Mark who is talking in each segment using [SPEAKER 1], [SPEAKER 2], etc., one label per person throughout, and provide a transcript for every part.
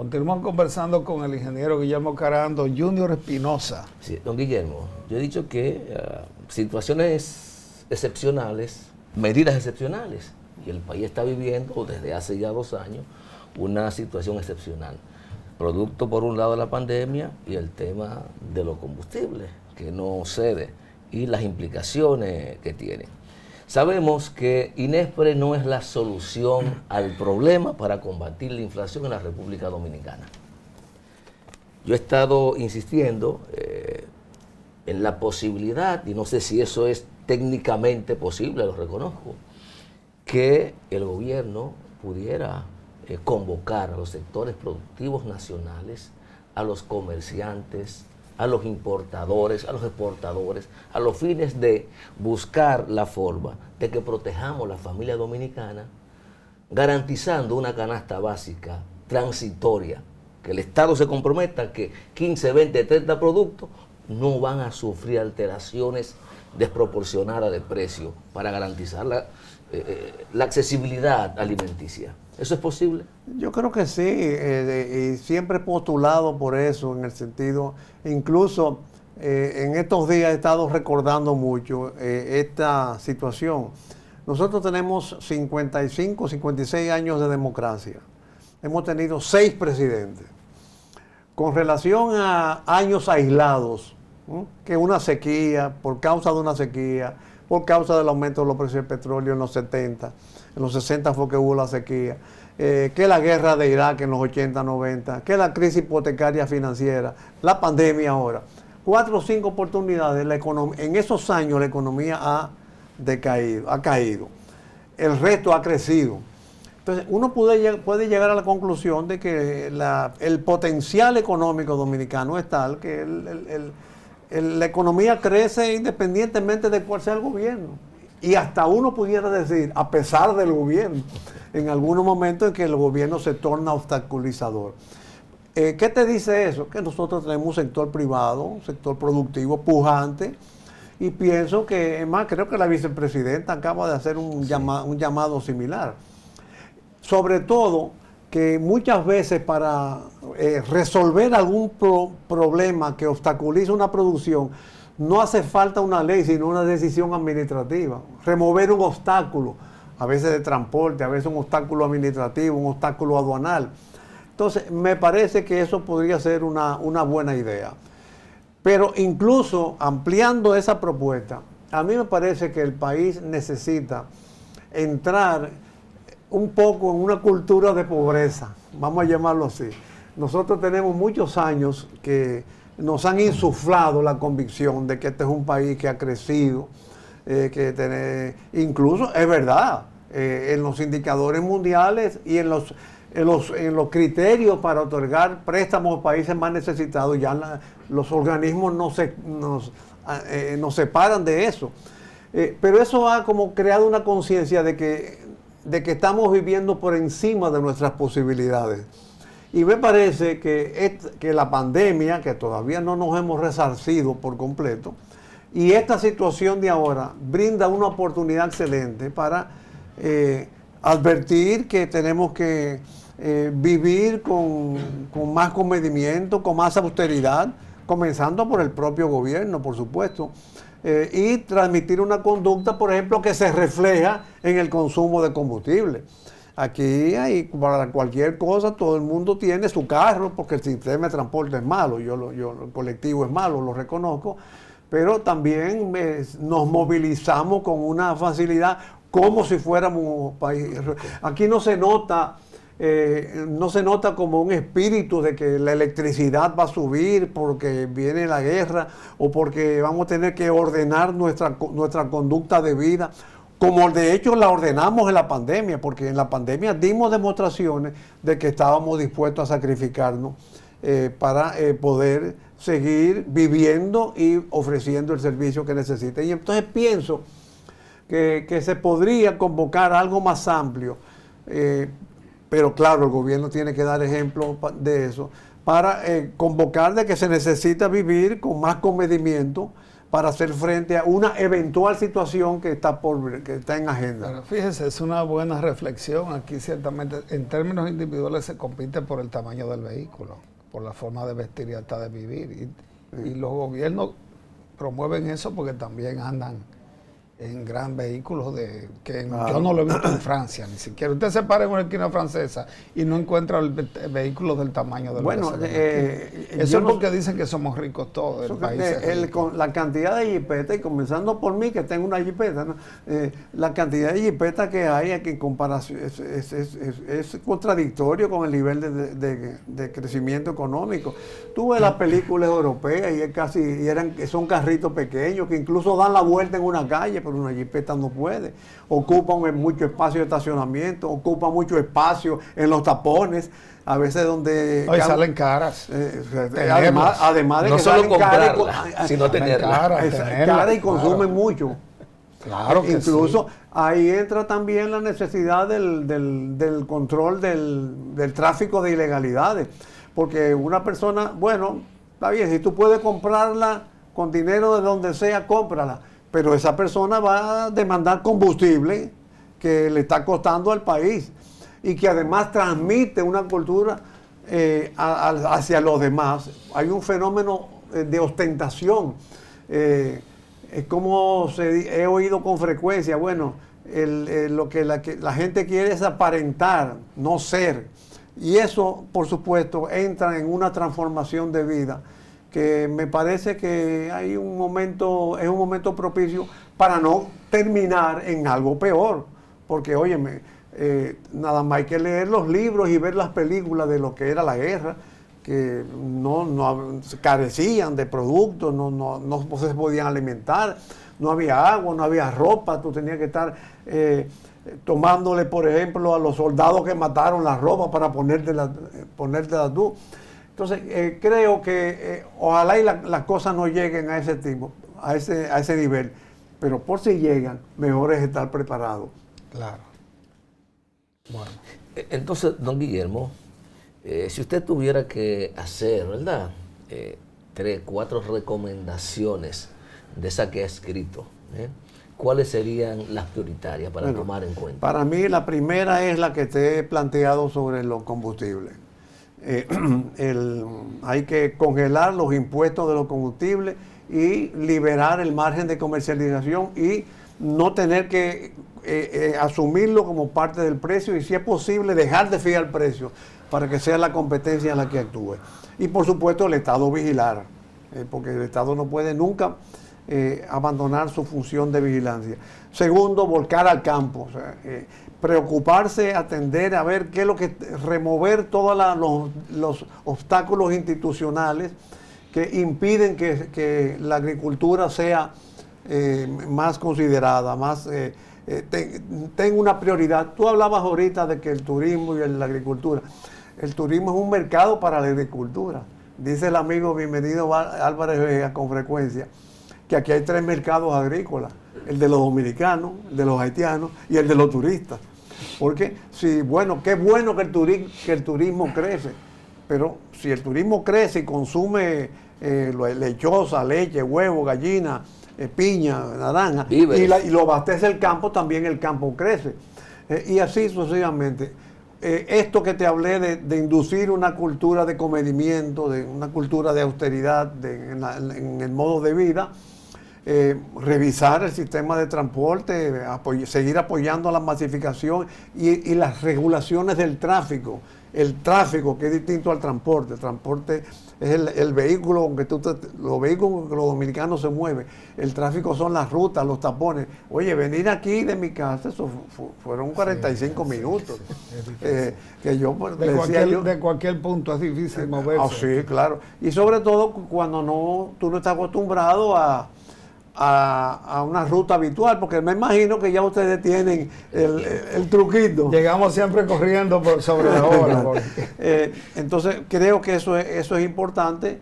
[SPEAKER 1] Continuamos conversando con el ingeniero Guillermo Carando, Junior Espinosa.
[SPEAKER 2] Sí, don Guillermo, yo he dicho que situaciones excepcionales, medidas excepcionales, y el país está viviendo desde hace ya 2 años una situación excepcional, producto por un lado de la pandemia y el tema de los combustibles, que no cede, y las implicaciones que tiene. Sabemos que INESPRE no es la solución al problema para combatir la inflación en la República Dominicana. Yo he estado insistiendo en la posibilidad, y no sé si eso es técnicamente posible, lo reconozco, que el gobierno pudiera convocar a los sectores productivos nacionales, a los comerciantes, a los importadores, a los exportadores, a los fines de buscar la forma de que protejamos la familia dominicana, garantizando una canasta básica transitoria, que el Estado se comprometa que 15, 20, 30 productos no van a sufrir alteraciones desproporcionadas de precio para garantizar la accesibilidad alimenticia. ¿Eso es posible?
[SPEAKER 3] Yo creo que sí, y siempre he postulado por eso, en el sentido, incluso en estos días he estado recordando mucho esta situación. Nosotros tenemos 55, 56 años de democracia. Hemos tenido 6 presidentes. Con relación a años aislados, que una sequía, por causa de una sequía, por causa del aumento de los precios del petróleo en los 70, en los 60 fue que hubo la sequía, que la guerra de Irak en los 80, 90, que la crisis hipotecaria financiera, la pandemia ahora. 4 o 5 oportunidades, en esos años la economía ha caído. El resto ha crecido. Entonces, uno puede llegar a la conclusión de que el potencial económico dominicano es tal que la economía crece independientemente de cuál sea el gobierno. Y hasta uno pudiera decir, a pesar del gobierno, en algunos momentos en que el gobierno se torna obstaculizador. ¿Qué te dice eso? Que nosotros tenemos un sector privado, un sector productivo pujante, y pienso que, además, creo que la vicepresidenta acaba de hacer un llamado similar. Sobre todo, que muchas veces para resolver algún problema que obstaculiza una producción, no hace falta una ley, sino una decisión administrativa. Remover un obstáculo, a veces de transporte, a veces un obstáculo administrativo, un obstáculo aduanal. Entonces, me parece que eso podría ser una buena idea. Pero incluso ampliando esa propuesta, a mí me parece que el país necesita entrar un poco en una cultura de pobreza, vamos a llamarlo así. Nosotros tenemos muchos años que nos han insuflado la convicción de que este es un país que ha crecido, incluso es verdad, en los indicadores mundiales y en los criterios para otorgar préstamos a países más necesitados, ya los organismos nos separan de eso. Pero eso ha como creado una conciencia de que estamos viviendo por encima de nuestras posibilidades. Y me parece que la pandemia, que todavía no nos hemos resarcido por completo, y esta situación de ahora brinda una oportunidad excelente para advertir que tenemos que vivir con más comedimiento, con más austeridad, comenzando por el propio gobierno, por supuesto, y transmitir una conducta, por ejemplo, que se refleja en el consumo de combustible. Aquí para cualquier cosa todo el mundo tiene su carro porque el sistema de transporte es malo, el colectivo es malo, lo reconozco, pero también nos movilizamos con una facilidad como si fuéramos un país. Aquí no se nota como un espíritu de que la electricidad va a subir porque viene la guerra o porque vamos a tener que ordenar nuestra conducta de vida, como de hecho la ordenamos en la pandemia, porque en la pandemia dimos demostraciones de que estábamos dispuestos a sacrificarnos para poder seguir viviendo y ofreciendo el servicio que necesita. Y entonces pienso que se podría convocar algo más amplio, pero claro, el gobierno tiene que dar ejemplo de eso, para convocar de que se necesita vivir con más comedimiento, para hacer frente a una eventual situación que está en agenda.
[SPEAKER 1] Pero fíjese, es una buena reflexión. Aquí ciertamente, en términos individuales, se compite por el tamaño del vehículo, por la forma de vestir y hasta de vivir. Y los gobiernos promueven eso porque también andan en gran vehículos yo no lo he visto en Francia, ni siquiera. Usted se para en una esquina francesa y no encuentra el vehículo del tamaño de
[SPEAKER 3] bueno,
[SPEAKER 1] eso es porque dicen que somos ricos todos.
[SPEAKER 3] Con la cantidad de jipetas, y comenzando por mí, que tengo una jipeta, ¿no? La cantidad de jipetas que hay aquí en comparación es contradictorio con el nivel de crecimiento económico. Tú ves las películas europeas y son carritos pequeños que incluso dan la vuelta en una calle, pero una jipeta no puede. Ocupan mucho espacio de estacionamiento, ocupan mucho espacio en los tapones, a veces donde...
[SPEAKER 1] Hoy salen caras.
[SPEAKER 3] Además de
[SPEAKER 2] no
[SPEAKER 3] que
[SPEAKER 2] solo
[SPEAKER 3] salen caras,
[SPEAKER 2] sino tenerlas.
[SPEAKER 3] Caras y consumen mucho.
[SPEAKER 1] Claro que
[SPEAKER 3] incluso ahí entra también la necesidad del control del tráfico de ilegalidades. Porque una persona, bueno, está bien, si tú puedes comprarla con dinero de donde sea, cómprala. Pero esa persona va a demandar combustible que le está costando al país y que además transmite una cultura hacia los demás. Hay un fenómeno de ostentación. Es como he oído con frecuencia, bueno, lo que la gente quiere es aparentar, no ser. Y eso, por supuesto, entra en una transformación de vida que me parece que es un momento propicio para no terminar en algo peor. Porque, óyeme, nada más hay que leer los libros y ver las películas de lo que era la guerra, que no carecían de productos, no se podían alimentar, no había agua, no había ropa, tú tenías que estar tomándole, por ejemplo, a los soldados que mataron la ropa para ponértela tú. Entonces, creo que ojalá y las cosas no lleguen a ese tipo, a ese nivel, pero por si llegan, mejor es estar preparado.
[SPEAKER 1] Claro. Bueno.
[SPEAKER 2] Entonces, don Guillermo, si usted tuviera que hacer, ¿verdad? 3, 4 recomendaciones de esas que ha escrito, ¿cuáles serían las prioritarias para tomar en cuenta?
[SPEAKER 3] Para mí, la primera es la que te he planteado sobre los combustibles. Hay que congelar los impuestos de los combustibles y liberar el margen de comercialización y no tener que asumirlo como parte del precio y, si es posible, dejar de fijar el precio para que sea la competencia la que actúe. Y, por supuesto, el Estado vigilar, porque el Estado no puede nunca abandonar su función de vigilancia. Segundo, volcar al campo. O sea, preocuparse, atender, a ver qué es lo que, remover todos los obstáculos institucionales que impiden que la agricultura sea más considerada, tenga una prioridad. Tú hablabas ahorita de que el turismo y la agricultura. El turismo es un mercado para la agricultura. Dice el amigo Bienvenido Álvarez Vega con frecuencia que aquí hay 3 mercados agrícolas: el de los dominicanos, el de los haitianos y el de los turistas. Porque qué bueno que el turismo crece, pero si el turismo crece y consume lechosa, leche, huevo, gallina, piña, naranja, y lo abastece el campo, también el campo crece. Y así sucesivamente. Esto que te hablé de inducir una cultura de comedimiento, de una cultura de austeridad en el modo de vida, revisar el sistema de transporte, seguir apoyando la masificación y las regulaciones del tráfico. El tráfico, que es distinto al transporte. El transporte es el vehículo, aunque los vehículos que los dominicanos se mueven. El tráfico son las rutas, los tapones. Oye, venir aquí de mi casa, eso fueron 45 minutos. Que yo
[SPEAKER 1] de cualquier punto es difícil moverse.
[SPEAKER 3] Sí, claro. Y sobre todo cuando tú no estás acostumbrado a una ruta habitual, porque me imagino que ya ustedes tienen el truquito.
[SPEAKER 1] Llegamos siempre corriendo sobre la hora.
[SPEAKER 3] Entonces creo que eso es importante.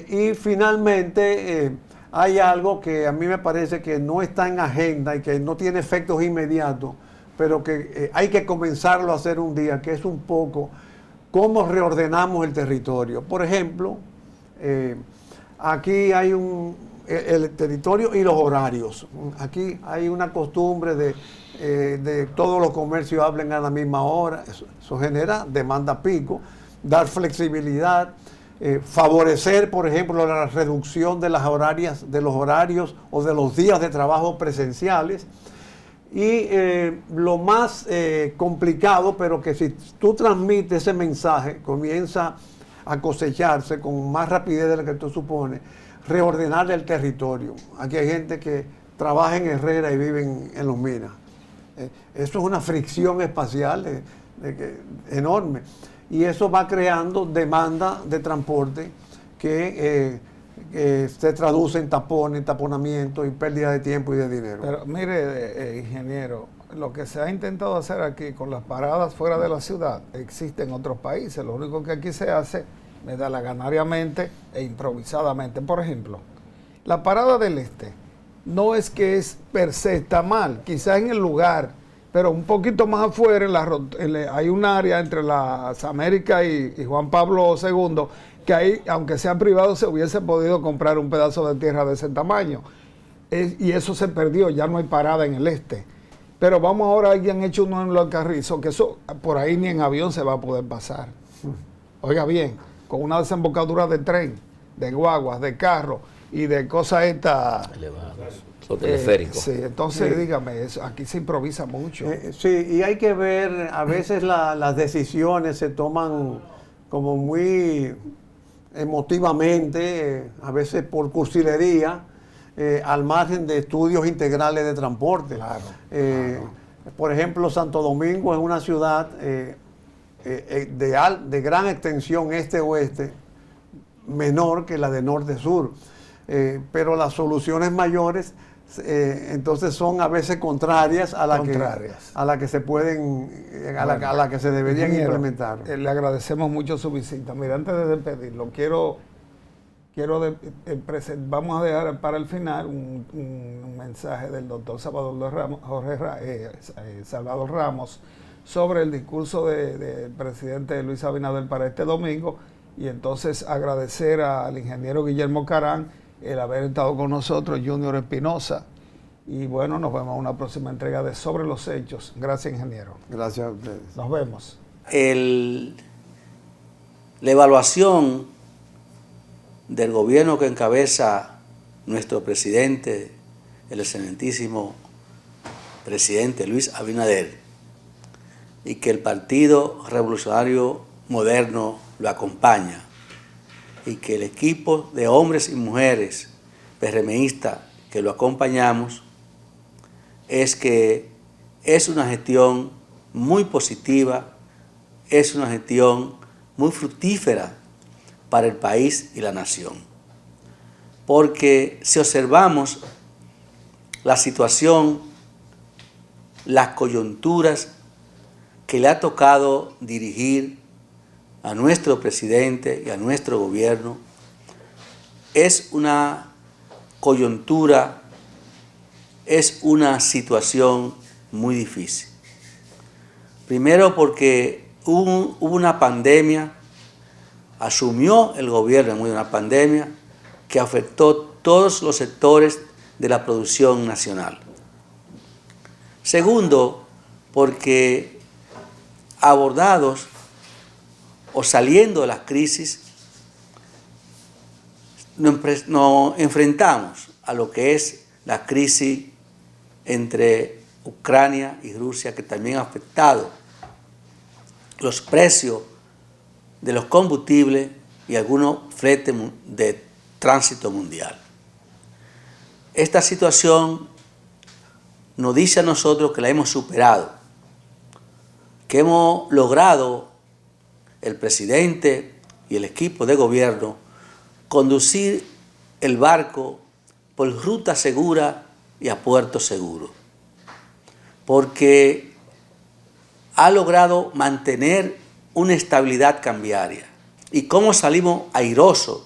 [SPEAKER 3] Y finalmente hay algo que a mí me parece que no está en agenda y que no tiene efectos inmediatos, pero que hay que comenzarlo a hacer un día, que es un poco cómo reordenamos el territorio. Por ejemplo, aquí hay el territorio y los horarios. Aquí hay una costumbre de todos los comercios hablen a la misma hora. Eso genera demanda pico, dar flexibilidad, favorecer, por ejemplo, la reducción de los horarios o de los días de trabajo presenciales. Y lo más complicado, pero que si tú transmites ese mensaje, comienza a cosecharse con más rapidez de lo que tú supones, reordenar el territorio. Aquí hay gente que trabaja en Herrera y vive en Los Minas. Eso es una fricción espacial enorme. Y eso va creando demanda de transporte que se traduce en tapones, taponamiento y pérdida de tiempo y de dinero.
[SPEAKER 1] Pero mire, ingeniero, lo que se ha intentado hacer aquí con las paradas fuera de la ciudad existe en otros países. Lo único que aquí se hace medalaganariamente e improvisadamente. Por ejemplo, la parada del este no es que es per se está mal, quizás en el lugar, pero un poquito más afuera hay un área entre las Américas y Juan Pablo II que ahí, aunque sea privado, se hubiese podido comprar un pedazo de tierra de ese tamaño. Y eso se perdió, ya no hay parada en el este. Pero vamos ahora, alguien ha hecho uno en Los Carrizos, que eso por ahí ni en avión se va a poder pasar. Oiga bien, con una desembocadura de tren, de guaguas, de carro y de cosas estas
[SPEAKER 2] elevadas, o teleféricos.
[SPEAKER 1] Sí, entonces dígame, aquí se improvisa mucho.
[SPEAKER 3] Sí, y hay que ver, a veces las decisiones se toman como muy emotivamente, a veces por cursilería, al margen de estudios integrales de transporte.
[SPEAKER 1] Claro.
[SPEAKER 3] Por ejemplo, Santo Domingo es una ciudad de gran extensión este-oeste, menor que la de norte-sur, pero las soluciones mayores entonces son a veces contrarias a la que se pueden, a la que se deberían implementar.
[SPEAKER 1] Le agradecemos mucho su visita. Mira, antes de despedirlo, vamos a dejar para el final un mensaje del doctor Salvador Ramos sobre el discurso del presidente Luis Abinader para este domingo, y entonces agradecer al ingeniero Guillermo Carán el haber estado con nosotros, Junior Espinosa, y bueno, nos vemos en una próxima entrega de Sobre los Hechos. Gracias, ingeniero.
[SPEAKER 3] Gracias a ustedes.
[SPEAKER 1] Nos vemos.
[SPEAKER 4] La evaluación del gobierno que encabeza nuestro presidente, el excelentísimo presidente Luis Abinader, y que el Partido Revolucionario Moderno lo acompaña, y que el equipo de hombres y mujeres PRMistas que lo acompañamos, es que es una gestión muy positiva, es una gestión muy fructífera para el país y la nación. Porque si observamos la situación, las coyunturas que le ha tocado dirigir a nuestro presidente y a nuestro gobierno, es una coyuntura, es una situación muy difícil. Primero porque hubo una pandemia, asumió el gobierno en medio de una pandemia que afectó todos los sectores de la producción nacional. Segundo, porque abordados o saliendo de las crisis, nos enfrentamos a lo que es la crisis entre Ucrania y Rusia, que también ha afectado los precios de los combustibles y algunos fletes de tránsito mundial. Esta situación nos dice a nosotros que la hemos superado, que hemos logrado, el presidente y el equipo de gobierno, conducir el barco por ruta segura y a puerto seguro, porque ha logrado mantener una estabilidad cambiaria. Y cómo salimos airosos,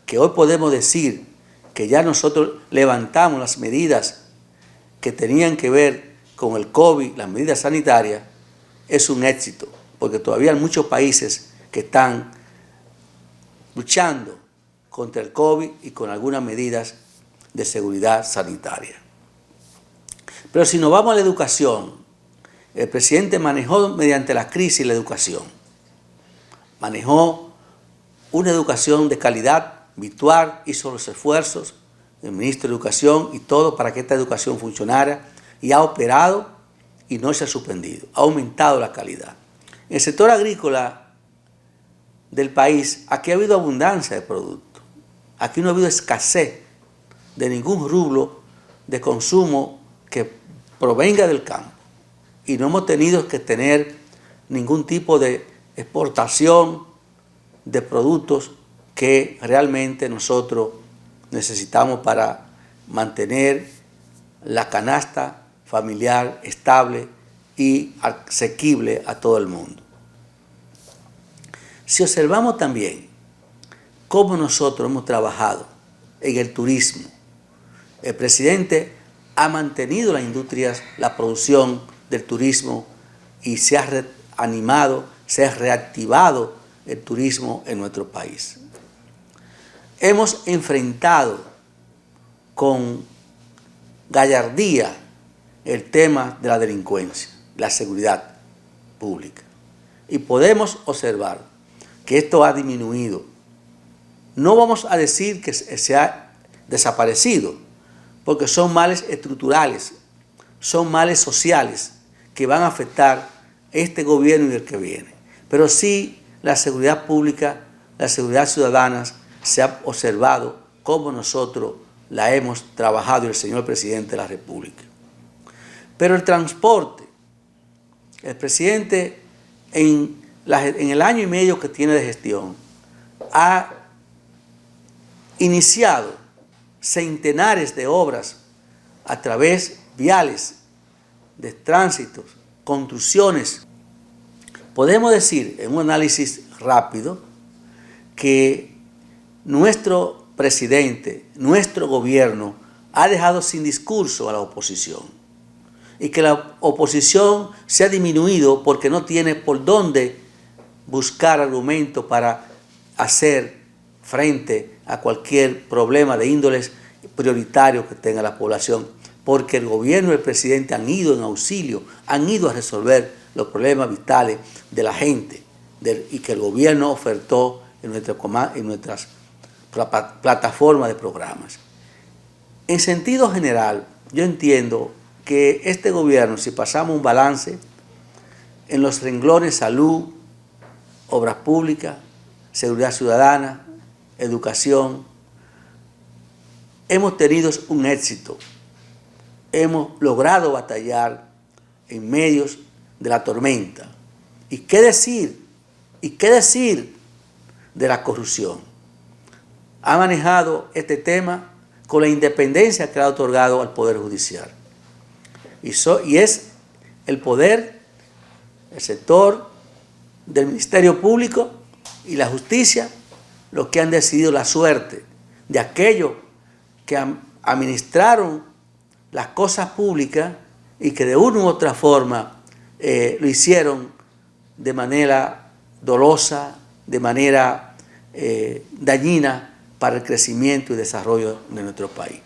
[SPEAKER 4] que hoy podemos decir que ya nosotros levantamos las medidas que tenían que ver con el COVID, las medidas sanitarias, es un éxito, porque todavía hay muchos países que están luchando contra el COVID y con algunas medidas de seguridad sanitaria. Pero si nos vamos a la educación, el presidente manejó mediante la crisis la educación. Manejó una educación de calidad virtual, hizo los esfuerzos, el ministro de Educación y todo para que esta educación funcionara, y ha operado y no se ha suspendido, ha aumentado la calidad. En el sector agrícola del país, aquí ha habido abundancia de productos, aquí no ha habido escasez de ningún rublo de consumo que provenga del campo, y no hemos tenido que tener ningún tipo de exportación de productos que realmente nosotros necesitamos para mantener la canasta familiar estable y asequible a todo el mundo. Si observamos también cómo nosotros hemos trabajado en el turismo, el presidente ha mantenido las industrias, la producción del turismo, y se ha animado, se ha reactivado el turismo en nuestro país. Hemos enfrentado con gallardía el tema de la delincuencia, la seguridad pública. Y podemos observar que esto ha disminuido. No vamos a decir que se ha desaparecido, porque son males estructurales, son males sociales que van a afectar este gobierno y el que viene. Pero sí, la seguridad pública, la seguridad ciudadana, se ha observado cómo nosotros la hemos trabajado y el señor presidente de la República. Pero el transporte, el presidente en el año y medio que tiene de gestión ha iniciado centenares de obras a través viales, de tránsitos, construcciones. Podemos decir en un análisis rápido que nuestro presidente, nuestro gobierno ha dejado sin discurso a la oposición, y que la oposición se ha disminuido porque no tiene por dónde buscar argumentos para hacer frente a cualquier problema de índoles prioritario que tenga la población, porque el gobierno y el presidente han ido en auxilio, han ido a resolver los problemas vitales de la gente, y que el gobierno ofertó en nuestras plataformas de programas. En sentido general, yo entiendo que este gobierno, si pasamos un balance en los renglones salud, obras públicas, seguridad ciudadana, educación, hemos tenido un éxito. Hemos logrado batallar en medio de la tormenta. ¿Y qué decir? ¿Y qué decir de la corrupción? Ha manejado este tema con la independencia que le ha otorgado al Poder Judicial. Y es el poder, el sector del Ministerio Público y la justicia los que han decidido la suerte de aquellos que administraron las cosas públicas y que de una u otra forma lo hicieron de manera dolosa, de manera dañina para el crecimiento y desarrollo de nuestro país.